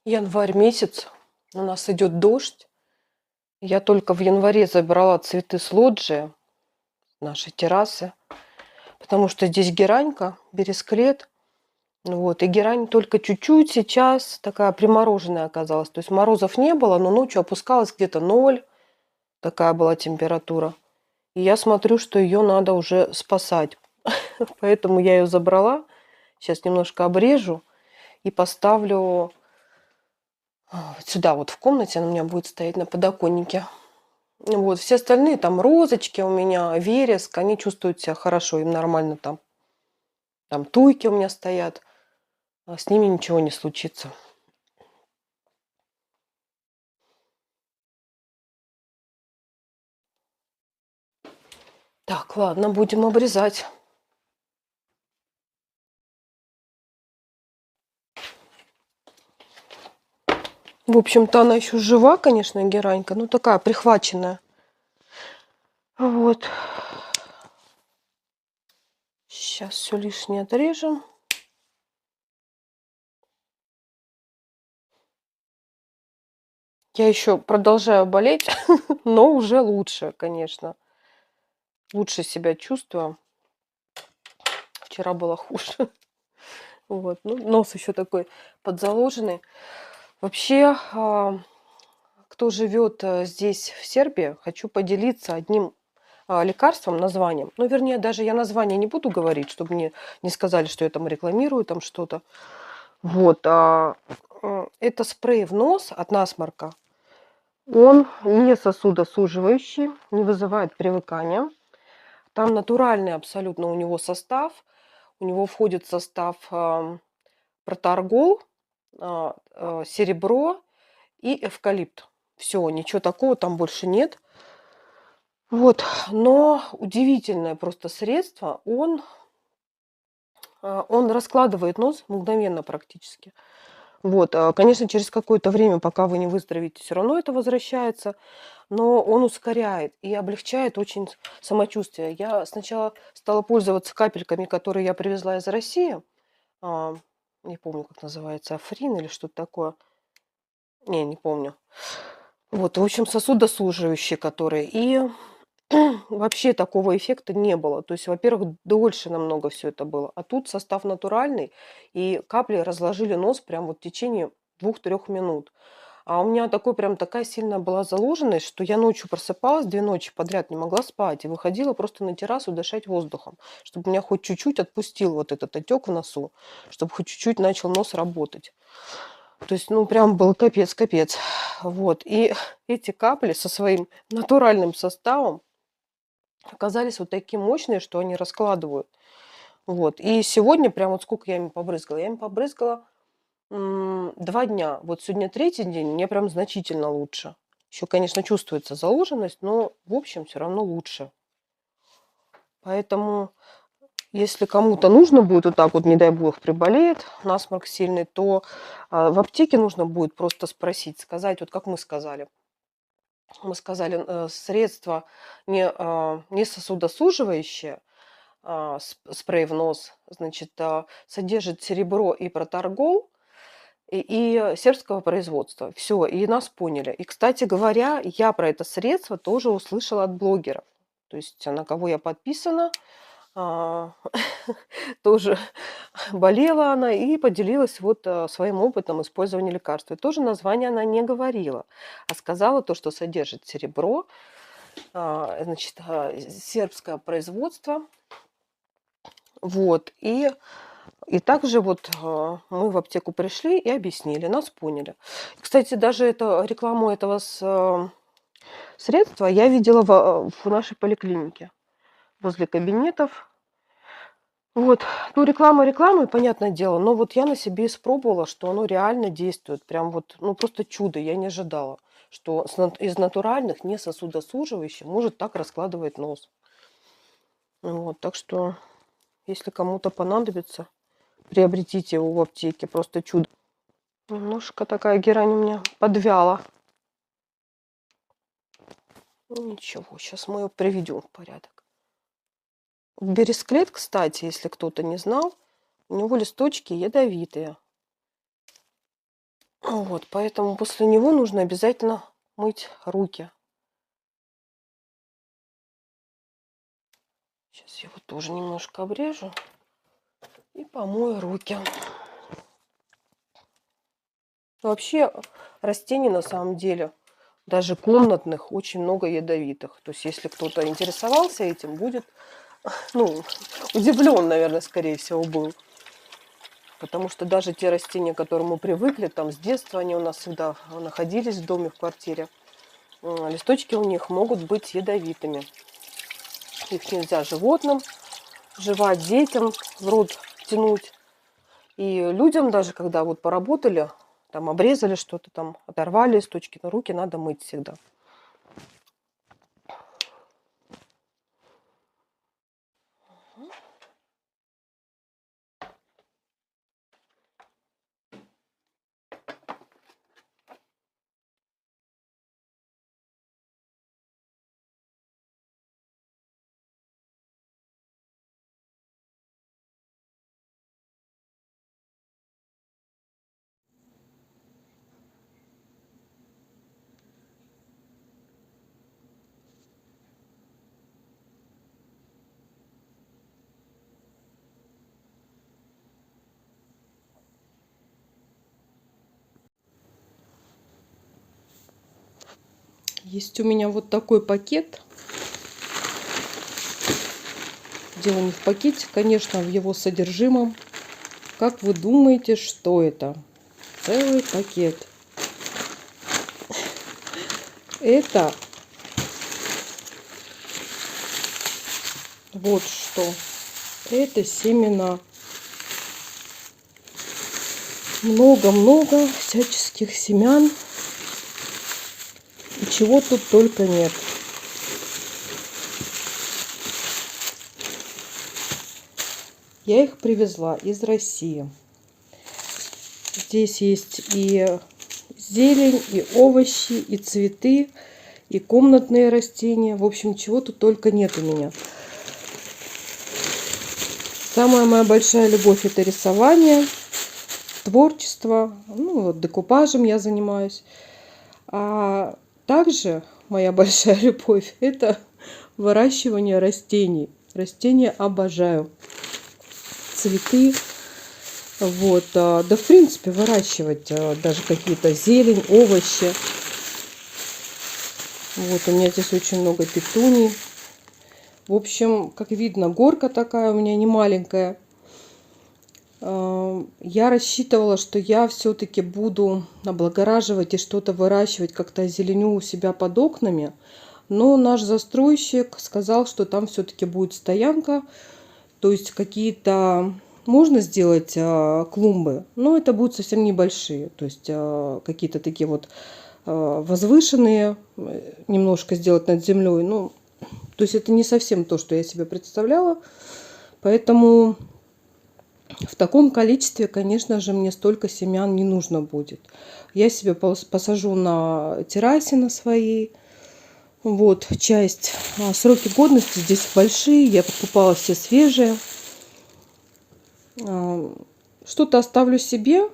Январь месяц, у нас идет дождь. Я только в январе забрала цветы с лоджии, нашей террасы, потому что здесь геранька, бересклет. Вот, и герань только чуть-чуть сейчас такая примороженная оказалась. То есть морозов не было, но ночью опускалась где-то 0, такая была температура. И я смотрю, что ее надо уже спасать. Поэтому я ее забрала. Сейчас немножко обрежу и поставлю вот сюда, вот в комнате. Она у меня будет стоять на подоконнике. Вот, все остальные, там розочки у меня, вереск, они чувствуют себя хорошо, им нормально там. Там туйки у меня стоят, а с ними ничего не случится. Так, ладно, будем обрезать. В общем-то, она еще жива, конечно, геранька, но такая прихваченная. Вот. Сейчас все лишнее отрежем. Я еще продолжаю болеть, но уже лучше, конечно. Лучше себя чувствую. Вчера было хуже. Вот. Ну, нос еще такой подзаложенный. Вообще, кто живет здесь, в Сербии, хочу поделиться одним лекарством, названием. Ну, вернее, даже я название не буду говорить, чтобы мне не сказали, что я там рекламирую там что-то. Вот. Это спрей в нос от насморка. Он не сосудосуживающий, не вызывает привыкания. Там натуральный абсолютно у него состав. У него входит в состав протаргол, серебро и эвкалипт. Все, ничего такого там больше нет. Вот, но удивительное просто средство. Он раскладывает нос мгновенно практически. Вот, конечно, через какое-то время, пока вы не выздоровеете, все равно это возвращается, но он ускоряет и облегчает очень самочувствие. Я сначала стала пользоваться капельками, которые я привезла из России. А, Не помню, как называется, Африн или что-то такое. Не помню. Вот, в общем, сосудосуживающие, которые. И вообще такого эффекта не было. То есть, во-первых, дольше намного все это было. А тут состав натуральный, и капли разложили нос прям вот в течение 2-3 минут. А у меня такая сильная была заложенность, что я ночью просыпалась, 2 ночи подряд не могла спать, и выходила просто на террасу дышать воздухом, чтобы меня хоть чуть-чуть отпустил вот этот отек в носу, чтобы хоть чуть-чуть начал нос работать. То есть, ну, прям был капец-капец. Вот. И эти капли со своим натуральным составом оказались вот такие мощные, что они раскладывают. Вот. И сегодня прям вот сколько я ими побрызгала? Я ими побрызгала 2 дня. Вот сегодня 3-й день, мне прям значительно лучше. Еще, конечно, чувствуется заложенность, но в общем все равно лучше. Поэтому, если кому-то нужно будет вот так вот, не дай бог, приболеет, насморк сильный, то в аптеке нужно будет просто спросить, сказать, вот как мы сказали. Мы сказали, средство не сосудосуживающее, спрей в нос, значит, содержит серебро и протаргол, и сербского производства. Все, и нас поняли. И, кстати говоря, я про это средство тоже услышала от блогеров. То есть на кого я подписана, а, тоже болела она и поделилась вот своим опытом использования лекарства. И тоже название она не говорила, а сказала то, что содержит серебро, значит, сербское производство. Вот, и также вот мы в аптеку пришли и объяснили, нас поняли. Кстати, даже рекламу этого средства я видела в нашей поликлинике возле кабинетов. Вот, ну реклама рекламой, понятное дело, но вот я на себе испробовала, что оно реально действует. Прям вот, ну просто чудо, я не ожидала, что из натуральных, не сосудосуживающих, может так раскладывать нос. Вот, так что, если кому-то понадобится, приобретите его в аптеке, просто чудо. Немножко такая герань у меня подвяла. Ну, ничего, сейчас мы ее приведем в порядок. Бересклет, кстати, если кто-то не знал, у него листочки ядовитые. Вот, поэтому после него нужно обязательно мыть руки. Сейчас я его тоже немножко обрежу и помою руки. Вообще растений на самом деле, даже комнатных, очень много ядовитых. То есть если кто-то интересовался этим, будет, удивлен, наверное, скорее всего, был. Потому что даже те растения, к которым мы привыкли, там с детства они у нас всегда находились в доме, в квартире, листочки у них могут быть ядовитыми. Их нельзя животным жевать, детям в рот тянуть. И людям даже, когда вот поработали, там обрезали что-то, там оторвали листочки, но руки надо мыть всегда. Есть у меня вот такой пакет. Дело не в пакете, конечно, а в его содержимом. Как вы думаете, что это? Целый пакет. Это вот что. Это семена. Много-много всяческих семян. И чего тут только нет. Я их привезла из России. Здесь есть и зелень, и овощи, и цветы, и комнатные растения. В общем, чего тут только нет у меня. Самая моя большая любовь — это рисование, творчество. Вот декупажем я занимаюсь. А также моя большая любовь — это выращивание растений. Растения обожаю. Цветы. Вот. Да, в принципе, выращивать даже какие-то зелень, овощи. Вот, у меня здесь очень много петуний. В общем, как видно, горка такая у меня не маленькая. Я рассчитывала, что я все-таки буду облагораживать и что-то выращивать, как-то озеленю у себя под окнами. Но наш застройщик сказал, что там все-таки будет стоянка. То есть какие-то можно сделать клумбы, но это будут совсем небольшие. То есть какие-то такие вот возвышенные, немножко сделать над землей. Ну, то есть это не совсем то, что я себе представляла. Поэтому в таком количестве, конечно же, мне столько семян не нужно будет. Я себе посажу на террасе на своей. Вот, часть. Сроки годности здесь большие. Я покупала все свежие. Что-то оставлю себе,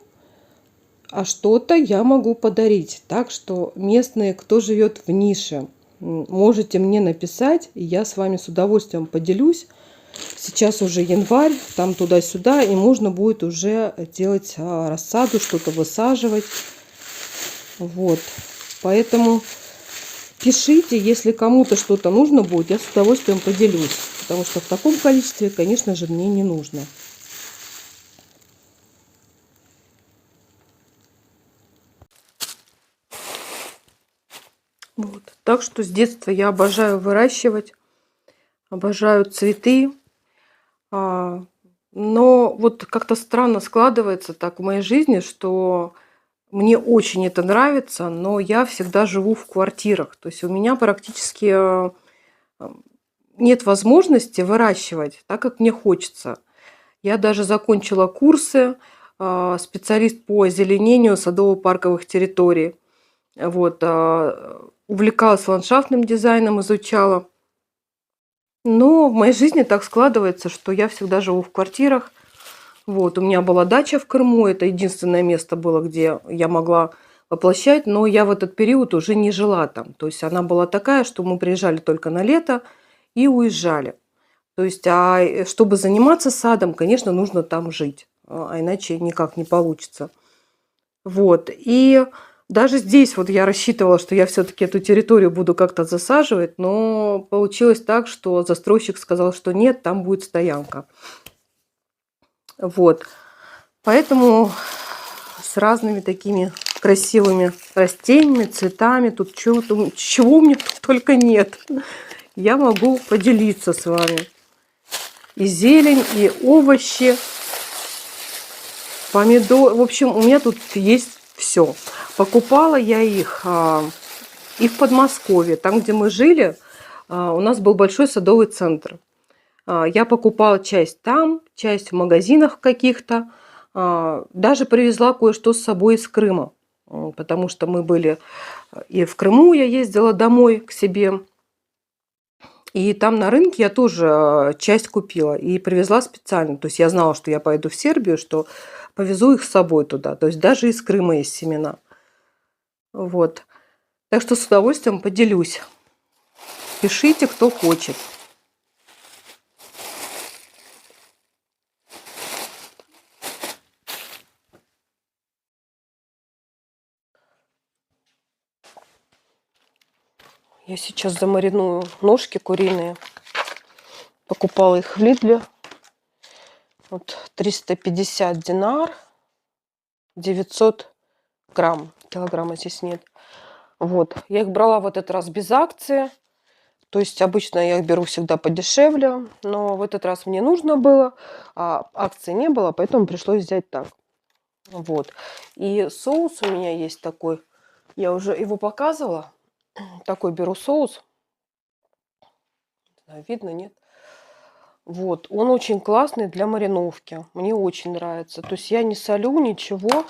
а что-то я могу подарить. Так что местные, кто живет в нише, можете мне написать, и я с вами с удовольствием поделюсь. Сейчас уже январь, там туда-сюда, и можно будет уже делать рассаду, что-то высаживать. Вот. Поэтому пишите, если кому-то что-то нужно будет, я с удовольствием поделюсь. Потому что в таком количестве, конечно же, мне не нужно. Вот. Так что с детства я обожаю выращивать, обожаю цветы. Но вот как-то странно складывается так в моей жизни, что мне очень это нравится, но я всегда живу в квартирах. То есть у меня практически нет возможности выращивать так, как мне хочется. Я даже закончила курсы, специалист по озеленению садово-парковых территорий. Вот, увлекалась ландшафтным дизайном, изучала. Но в моей жизни так складывается, что я всегда живу в квартирах. Вот, у меня была дача в Крыму, это единственное место было, где я могла воплощать, но я в этот период уже не жила там. То есть она была такая, что мы приезжали только на лето и уезжали. То есть, чтобы заниматься садом, конечно, нужно там жить, а иначе никак не получится. Вот, и даже здесь вот я рассчитывала, что я все-таки эту территорию буду как-то засаживать, но получилось так, что застройщик сказал, что нет, там будет стоянка. Вот, поэтому с разными такими красивыми растениями, цветами, тут чего у меня тут только нет. Я могу поделиться с вами. И зелень, и овощи, помидор. В общем, у меня тут есть все. Покупала я их и в Подмосковье. Там, где мы жили, у нас был большой садовый центр. Я покупала часть там, часть в магазинах каких-то. Даже привезла кое-что с собой из Крыма. Потому что мы были и в Крыму, я ездила домой к себе. И там на рынке я тоже часть купила и привезла специально. То есть я знала, что я поеду в Сербию, что повезу их с собой туда. То есть даже из Крыма есть семена. Вот. Так что с удовольствием поделюсь. Пишите, кто хочет. Я сейчас замариную ножки куриные. Покупала их в Лидле. Вот 350 динар, 900 грамм. Килограмма здесь нет. Вот. Я их брала в этот раз без акции. То есть обычно я их беру всегда подешевле. Но в этот раз мне нужно было. А акции не было, поэтому пришлось взять так. Вот. И соус у меня есть такой. Я уже его показывала. Такой беру соус. Видно, нет? Вот, он очень классный для мариновки. Мне очень нравится. То есть я не солю, ничего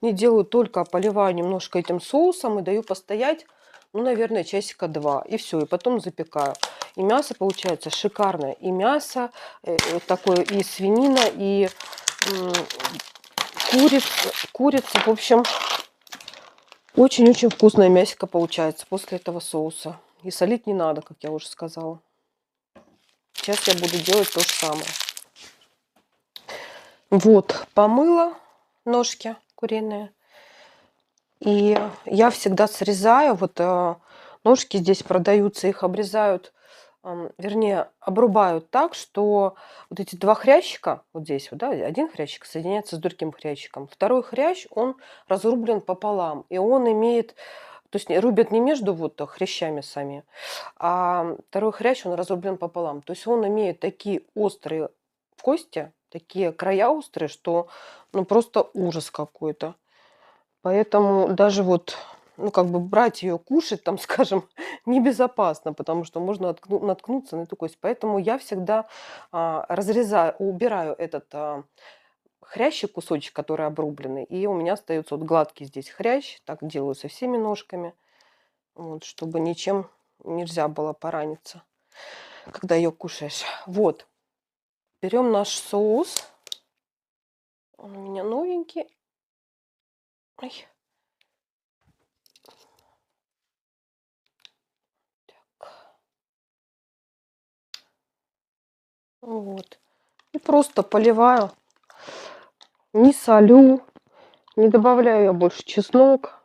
не делаю, только поливаю немножко этим соусом и даю постоять, ну, наверное, часика 2. И все, и потом запекаю. И мясо получается шикарное. И мясо такое, и свинина, и курица. В общем, очень-очень вкусное мясико получается после этого соуса. И солить не надо, как я уже сказала. Сейчас я буду делать то же самое. Вот, помыла ножки куриные. И я всегда срезаю. Вот ножки здесь продаются, их обрезают, вернее, обрубают так, что вот эти два хрящика, вот здесь вот, да, один хрящик соединяется с другим хрящиком. Второй хрящ, он разрублен пополам. И он имеет, то есть рубят не между вот хрящами сами, а второй хрящ, он разрублен пополам. То есть он имеет такие острые кости, такие края острые, что ну просто ужас какой-то. Поэтому даже вот, ну как бы брать ее, кушать там, скажем, небезопасно, потому что можно наткнуться на эту кость. Поэтому я всегда разрезаю, убираю этот хрящик, кусочек, который обрубленный, и у меня остается вот гладкий здесь хрящ. Так делаю со всеми ножками, вот, чтобы ничем нельзя было пораниться, когда ее кушаешь. Вот. Берем наш соус. Он у меня новенький. Ой. Так. Вот. И просто поливаю. Не солю. Не добавляю я больше чеснок.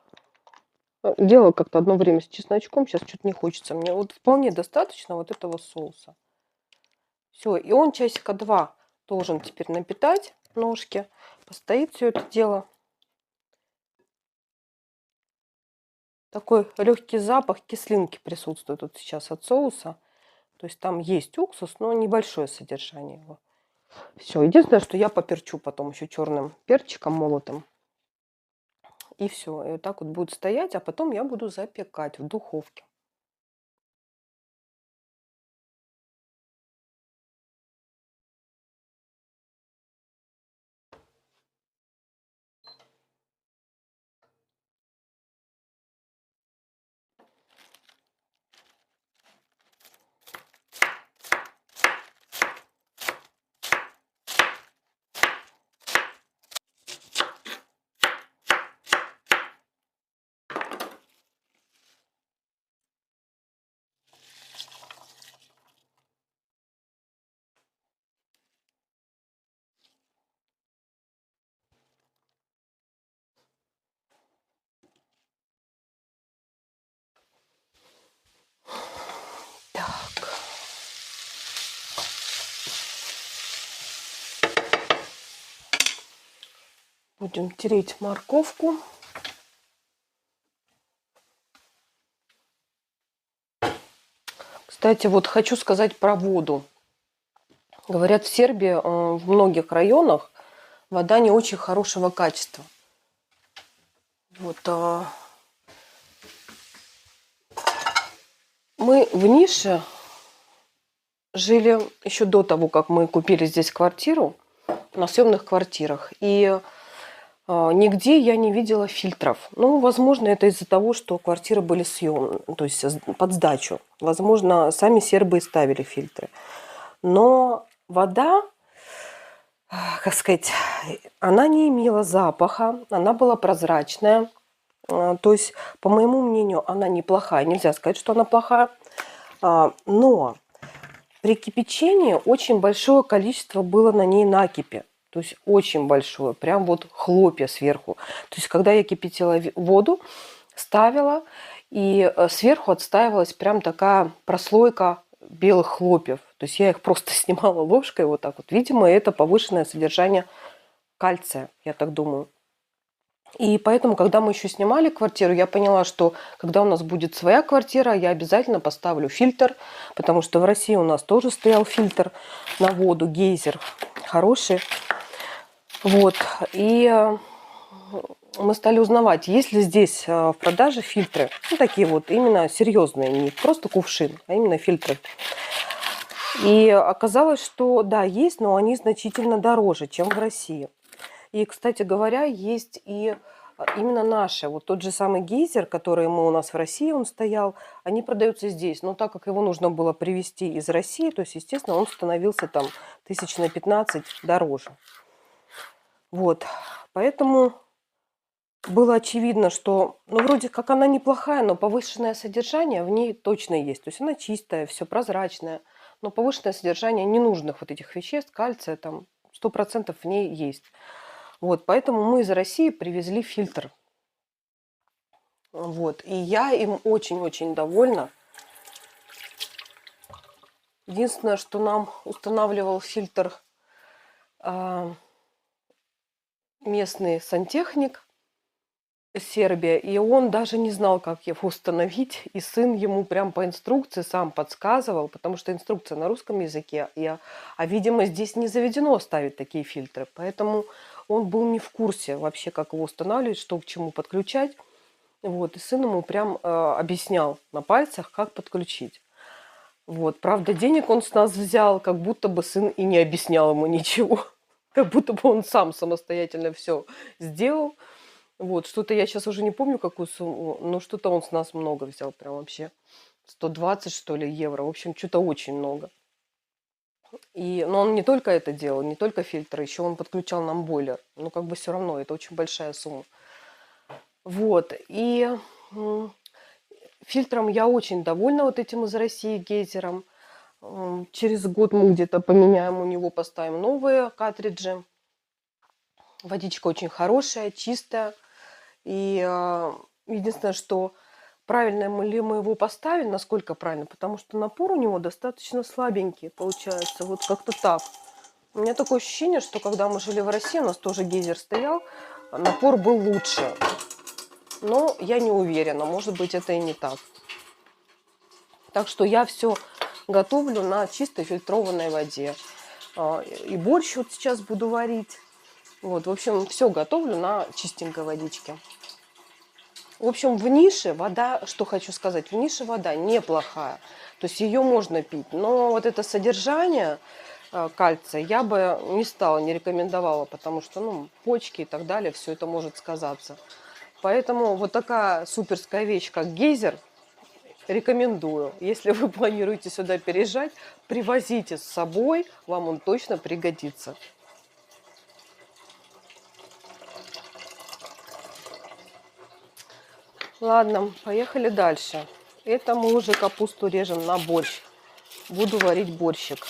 Делала как-то одно время с чесночком. Сейчас что-то не хочется. Мне вот вполне достаточно вот этого соуса. Все. И он часика 2 должен теперь напитать ножки. Постоит все это дело. Такой легкий запах кислинки присутствует вот сейчас от соуса. То есть там есть уксус, но небольшое содержание его. Все. Единственное, что я поперчу потом еще черным перчиком молотым. И все. И вот так вот будет стоять, а потом я буду запекать в духовке. Будем тереть морковку. Кстати, вот хочу сказать про воду. Говорят, в Сербии в многих районах вода не очень хорошего качества. Вот, мы в нише жили еще до того, как мы купили здесь квартиру, на съемных квартирах. И нигде я не видела фильтров. Ну, возможно, это из-за того, что квартиры были съемные, то есть под сдачу. Возможно, сами сербы и ставили фильтры. Но вода, как сказать, она не имела запаха, она была прозрачная. То есть, по моему мнению, она неплохая. Нельзя сказать, что она плохая. Но при кипячении очень большое количество было на ней накипи. То есть очень большое, прям вот хлопья сверху. То есть когда я кипятила воду, ставила, и сверху отстаивалась прям такая прослойка белых хлопьев. То есть я их просто снимала ложкой вот так вот. Видимо, это повышенное содержание кальция, я так думаю. И поэтому, когда мы еще снимали квартиру, я поняла, что когда у нас будет своя квартира, я обязательно поставлю фильтр, потому что в России у нас тоже стоял фильтр на воду, гейзер хороший. Вот. И мы стали узнавать, есть ли здесь в продаже фильтры, ну, такие вот именно серьезные, не просто кувшин, а именно фильтры. И оказалось, что да, есть, но они значительно дороже, чем в России. И, кстати говоря, есть и именно наши. Вот тот же самый гейзер, который у нас в России, он стоял, они продаются здесь. Но так как его нужно было привезти из России, то есть, естественно, он становился там 1000 на 15 дороже. Вот. Поэтому было очевидно, что, ну, вроде как она неплохая, но повышенное содержание в ней точно есть. То есть она чистая, все прозрачное, но повышенное содержание ненужных вот этих веществ, кальция, там 100% в ней есть. Вот, поэтому мы из России привезли фильтр. Вот, и я им очень-очень довольна. Единственное, что нам устанавливал фильтр местный сантехник из Сербии, и он даже не знал, как его установить, и сын ему прям по инструкции сам подсказывал, потому что инструкция на русском языке, видимо, здесь не заведено ставить такие фильтры, поэтому он был не в курсе вообще, как его устанавливать, что к чему подключать. Вот, и сын ему прям объяснял на пальцах, как подключить. Вот, правда, денег он с нас взял, как будто бы сын и не объяснял ему ничего. Как будто бы он сам самостоятельно все сделал. Вот, что-то я сейчас уже не помню, какую сумму, но что-то он с нас много взял, прям вообще 120, что ли, евро. В общем, что-то очень много. Но он не только это делал, не только фильтры, еще он подключал нам бойлер. Ну, как бы все равно, это очень большая сумма. Вот, и фильтром я очень довольна, вот этим из России гейзером. Через год мы где-то поменяем у него, поставим новые картриджи. Водичка очень хорошая, чистая. И единственное, что правильно ли мы его поставили, насколько правильно, потому что напор у него достаточно слабенький получается, вот как-то так. У меня такое ощущение, что когда мы жили в России, у нас тоже гейзер стоял, напор был лучше. Но я не уверена, может быть, это и не так. Так что я все готовлю на чистой фильтрованной воде. И борщ вот сейчас буду варить. Вот, в общем, все готовлю на чистенькой водичке. В общем, в нише вода, что хочу сказать, в нише вода неплохая. То есть ее можно пить. Но вот это содержание кальция я бы не стала, не рекомендовала, потому что, ну, почки и так далее, все это может сказаться. Поэтому вот такая суперская вещь, как гейзер, рекомендую. Если вы планируете сюда переезжать, привозите с собой, вам он точно пригодится. Ладно, поехали дальше. Это мы уже капусту режем на борщ. Буду варить борщик.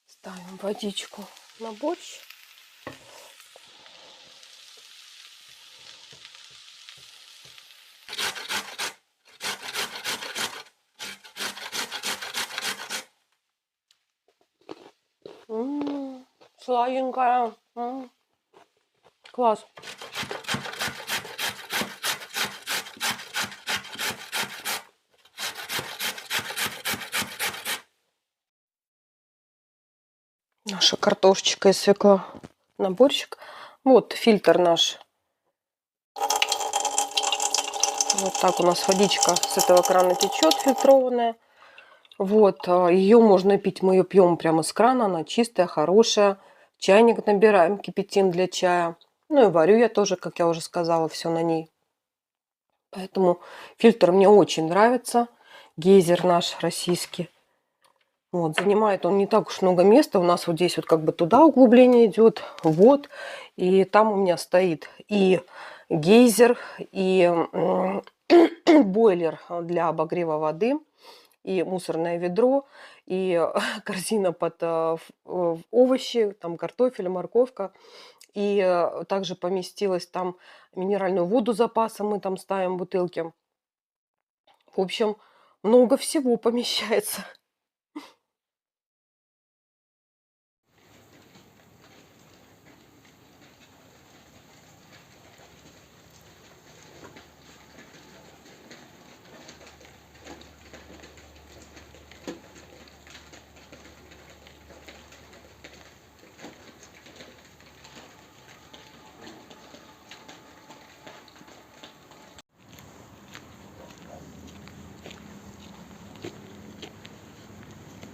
Ставим водичку на борщ. Сладенькая. Класс. Наша картошечка из свекла. Наборчик. Вот фильтр наш. Вот так у нас водичка с этого крана течет, фильтрованная. Вот, ее можно пить, мы ее пьем прямо с крана, она чистая, хорошая. Чайник набираем, кипятим для чая. Ну и варю я тоже, как я уже сказала, все на ней. Поэтому фильтр мне очень нравится. Гейзер наш российский. Вот, занимает он не так уж много места. У нас вот здесь вот как бы туда углубление идет. Вот. И там у меня стоит и гейзер, и бойлер для обогрева воды, и мусорное ведро, и корзина под овощи, там картофель, морковка. И также поместилась там минеральную воду запасом, мы там ставим бутылки. В общем, много всего помещается.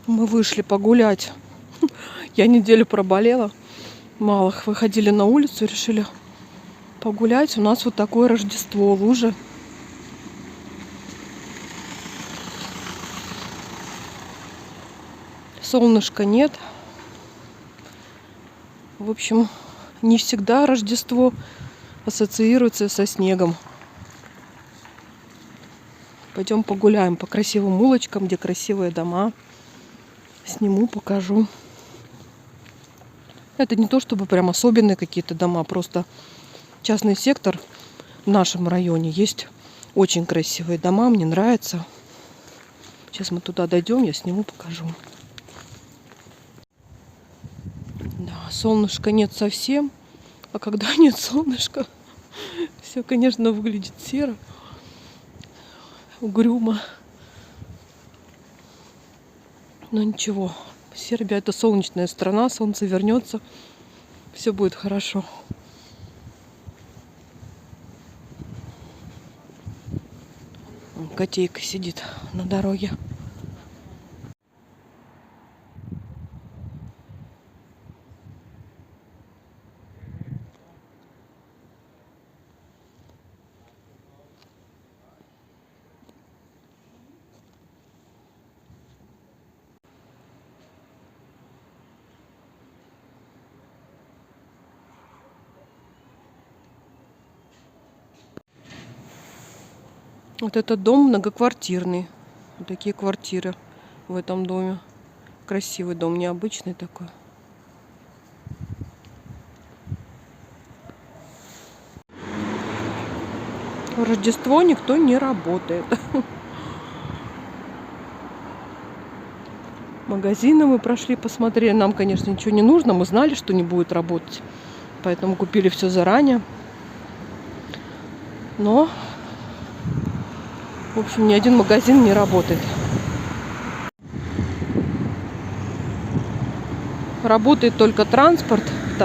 Мы вышли погулять. Я неделю проболела. Мало выходили на улицу, решили погулять. У нас вот такое Рождество, лужи. Солнышка нет. В общем, не всегда Рождество ассоциируется со снегом. Пойдем погуляем по красивым улочкам, где красивые дома. Сниму, покажу. Это не то, чтобы прям особенные какие-то дома, просто частный сектор в нашем районе. Есть очень красивые дома, мне нравится. Сейчас мы туда дойдем, я сниму, покажу. Да, солнышка нет совсем. А когда нет солнышка, все, конечно, выглядит серо, угрюмо. Но ничего, Сербия — это солнечная страна, солнце вернется, все будет хорошо. Котейка сидит на дороге. Вот этот дом многоквартирный. Вот такие квартиры в этом доме. Красивый дом, необычный такой. В Рождество никто не работает. Магазины мы прошли, посмотрели. Нам, конечно, ничего не нужно. Мы знали, что не будет работать. Поэтому купили все заранее. Но, в общем, ни один магазин не работает. Работает только транспорт.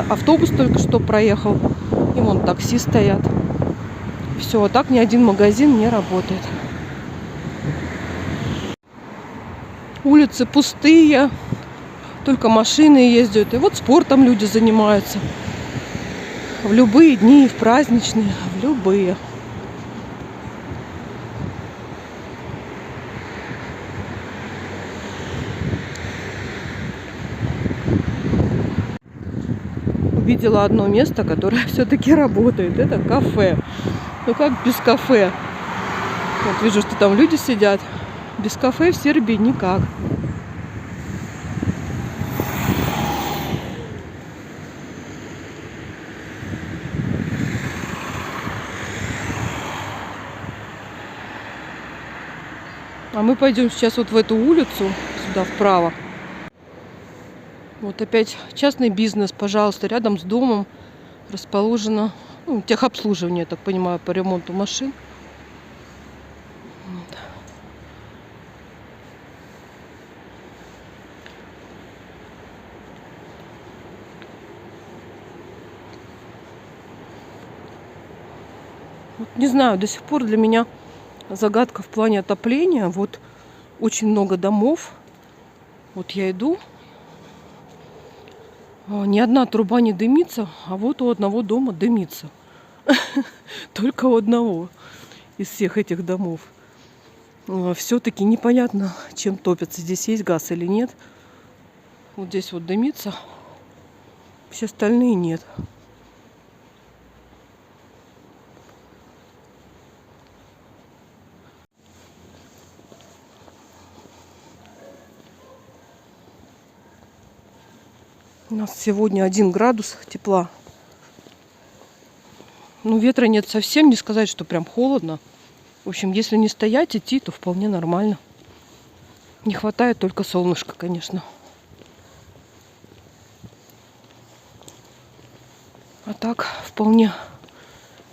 Автобус только что проехал. И вон такси стоят. Все, а так ни один магазин не работает. Улицы пустые. Только машины ездят. И вот спортом люди занимаются. В любые дни, в праздничные, в любые. Увидела одно место, которое все-таки работает. Это кафе. Ну как без кафе? Вот вижу, что там люди сидят. Без кафе в Сербии никак. А мы пойдем сейчас вот в эту улицу, сюда вправо. Вот опять частный бизнес, пожалуйста, рядом с домом расположено, ну, техобслуживание, я так понимаю, по ремонту машин. Вот. Вот не знаю, до сих пор для меня загадка в плане отопления. Вот очень много домов. Вот я иду, ни одна труба не дымится, а вот у одного дома дымится. Только у одного из всех этих домов. Все-таки непонятно, чем топятся. Здесь есть газ или нет. Вот здесь вот дымится, все остальные нет. У нас сегодня 1 градус тепла. Ну, ветра нет совсем, не сказать, что прям холодно. В общем, если не стоять, идти, то вполне нормально. Не хватает только солнышка, конечно. А так вполне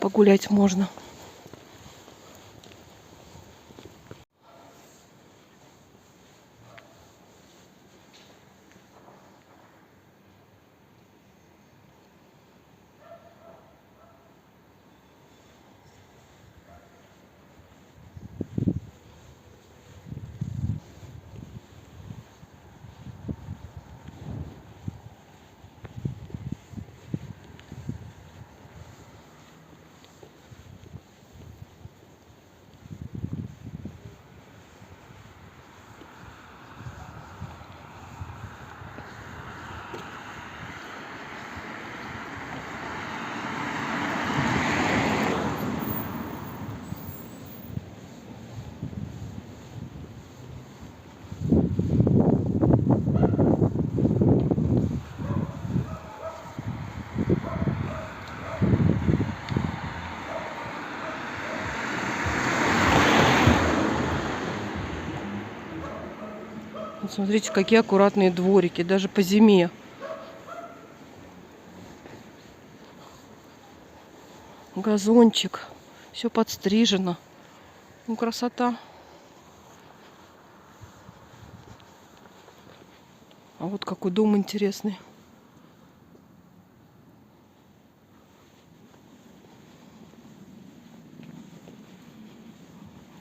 погулять можно. Вот смотрите, какие аккуратные дворики, даже по зиме. Газончик, все подстрижено. Ну, красота. А вот какой дом интересный.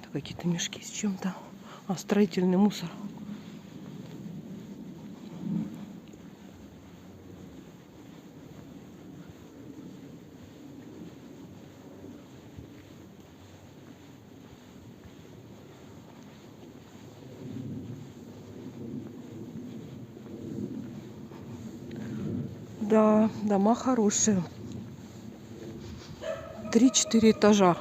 Это какие-то мешки с чем-то. А, строительный мусор. Да, дома хорошие. 3-4 этажа.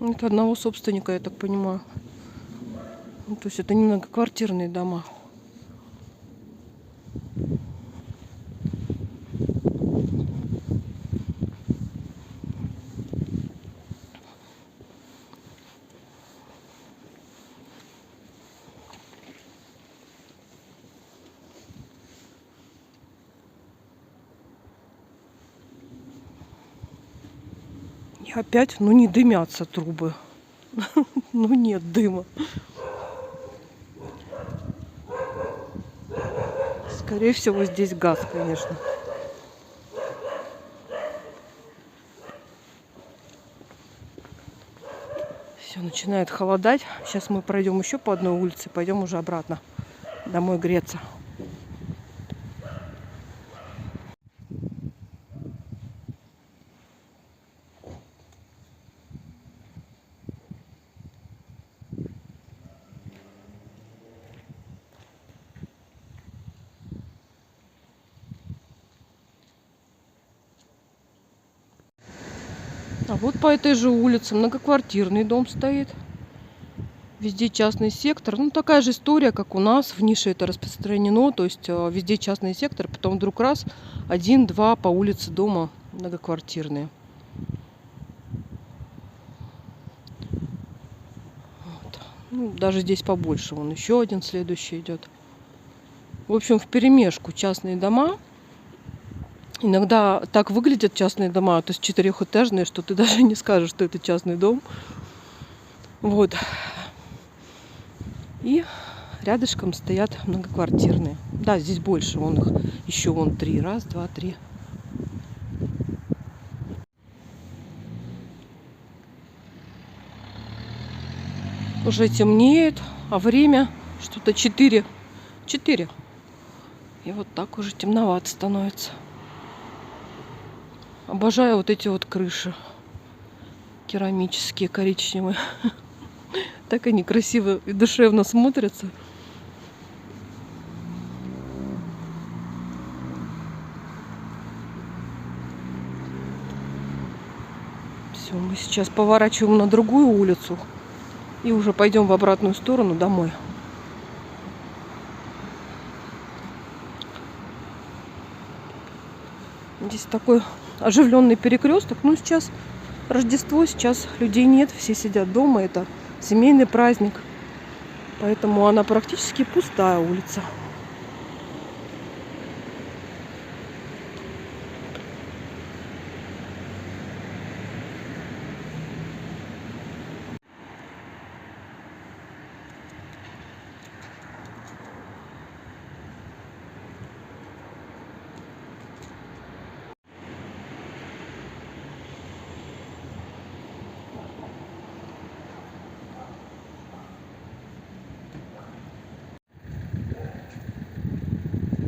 Это одного собственника, я так понимаю. Ну, то есть это не многоквартирные дома. И опять, ну, не дымятся трубы. Ну, нет дыма. Скорее всего, здесь газ, конечно. Все начинает холодать. Сейчас мы пройдем еще по одной улице, пойдем уже обратно домой греться. А вот по этой же улице многоквартирный дом стоит. Везде частный сектор. Ну, такая же история, как у нас. В нише это распространено. То есть везде частный сектор. Потом вдруг раз, 1-2 по улице дома многоквартирные. Ну, даже здесь побольше. Вон еще один следующий идет. В общем, вперемешку частные дома. Иногда так выглядят частные дома, то есть четырехэтажные, что ты даже не скажешь, что это частный дом. Вот. И рядышком стоят многоквартирные. Да, здесь больше. Вон их еще вон 3. Раз, два, 3. Уже темнеет, а время что-то 4. 4. И вот так уже темновато становится. Обожаю вот эти вот крыши. Керамические, коричневые. Так они красиво и душевно смотрятся. Все, мы сейчас поворачиваем на другую улицу. И уже пойдем в обратную сторону домой. Здесь такой оживленный перекресток. Ну, сейчас Рождество, сейчас людей нет, все сидят дома. Это семейный праздник. Поэтому она практически пустая улица.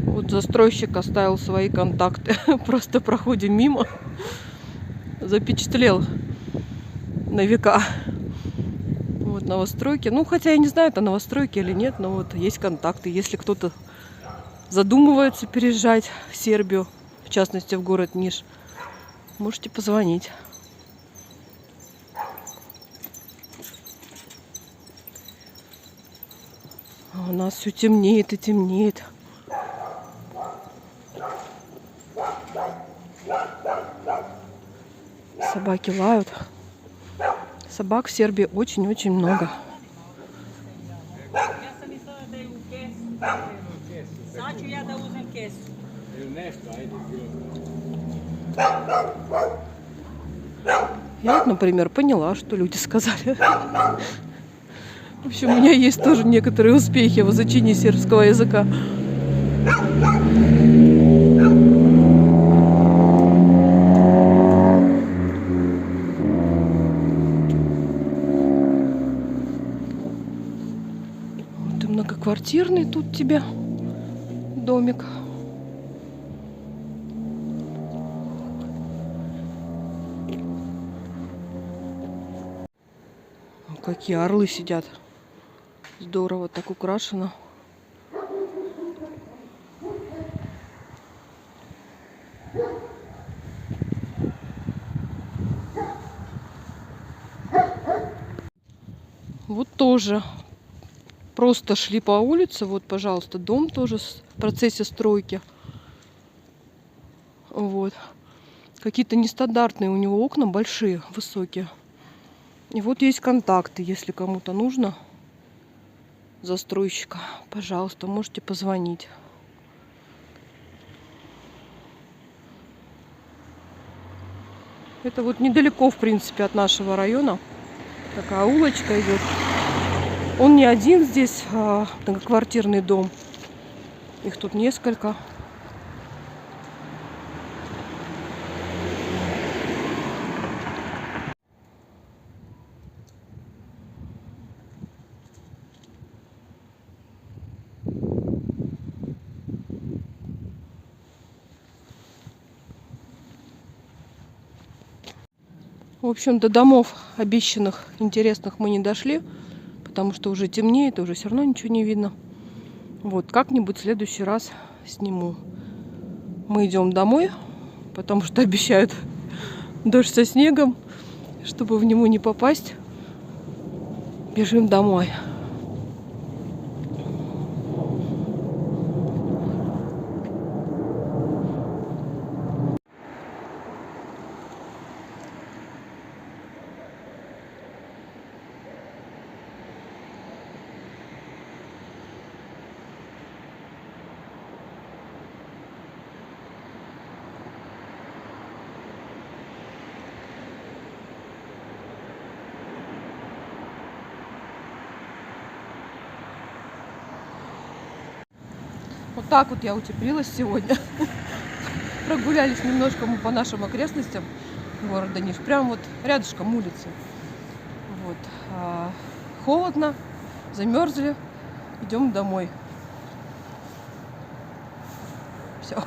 Вот застройщик оставил свои контакты. Просто проходим мимо. Запечатлел на века. Вот новостройки. Ну, хотя я не знаю, это новостройки или нет, но вот есть контакты. Если кто-то задумывается переезжать в Сербию, в частности в город Ниш, можете позвонить. А у нас все темнеет и темнеет. Собаки лают. Собак в Сербии очень-очень много. Я вот, например, поняла, что люди сказали. В общем, у меня есть тоже некоторые успехи в изучении сербского языка. Вот и многоквартирный тут тебе домик. Какие орлы сидят. Здорово так украшено. Вот тоже просто шли по улице. Вот, пожалуйста, дом тоже в процессе стройки. Вот. Какие-то нестандартные у него окна, большие, высокие. И вот есть контакты, если кому-то нужно застройщика, пожалуйста, можете позвонить. Это вот недалеко, в принципе, от нашего района. Такая улочка идет. Он не один здесь, многоквартирный дом. Их тут несколько. В общем, до домов обещанных, интересных мы не дошли, потому что уже темнеет, уже все равно ничего не видно. Вот, как-нибудь в следующий раз сниму. Мы идем домой, потому что обещают дождь со снегом, чтобы в него не попасть. Бежим домой. Вот так вот я утеплилась сегодня. Прогулялись немножко мы по нашим окрестностям города Ниш. Прям вот рядышком улицы. Вот. Холодно, замерзли. Идем домой. Все.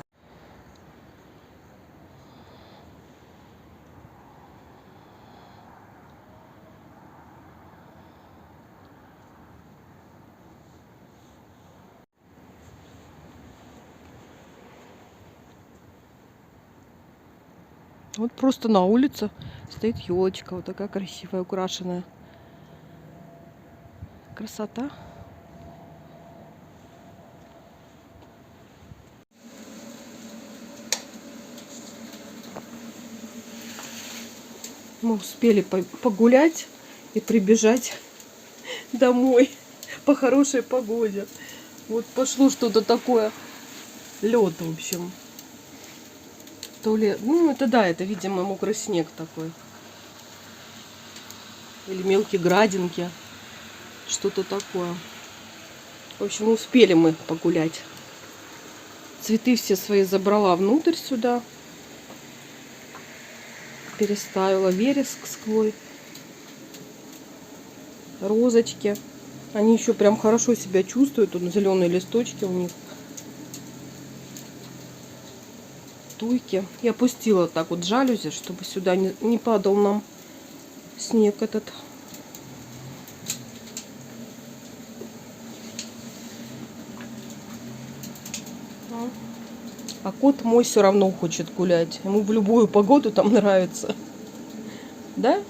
Вот просто на улице стоит елочка, вот такая красивая, украшенная. Красота. Мы успели погулять и прибежать домой по хорошей погоде. Вот пошло что-то такое. Лед, в общем. То ли, ну это да, это, видимо, мокрый снег такой. Или мелкие градинки. Что-то такое. В общем, успели мы погулять. Цветы все свои забрала внутрь сюда. Переставила вереск свой. Розочки. Они еще прям хорошо себя чувствуют. Тут зеленые листочки у них. Туйки. Я опустила так вот жалюзи, чтобы сюда не падал нам снег этот. А кот мой все равно хочет гулять. Ему в любую погоду там нравится. Да?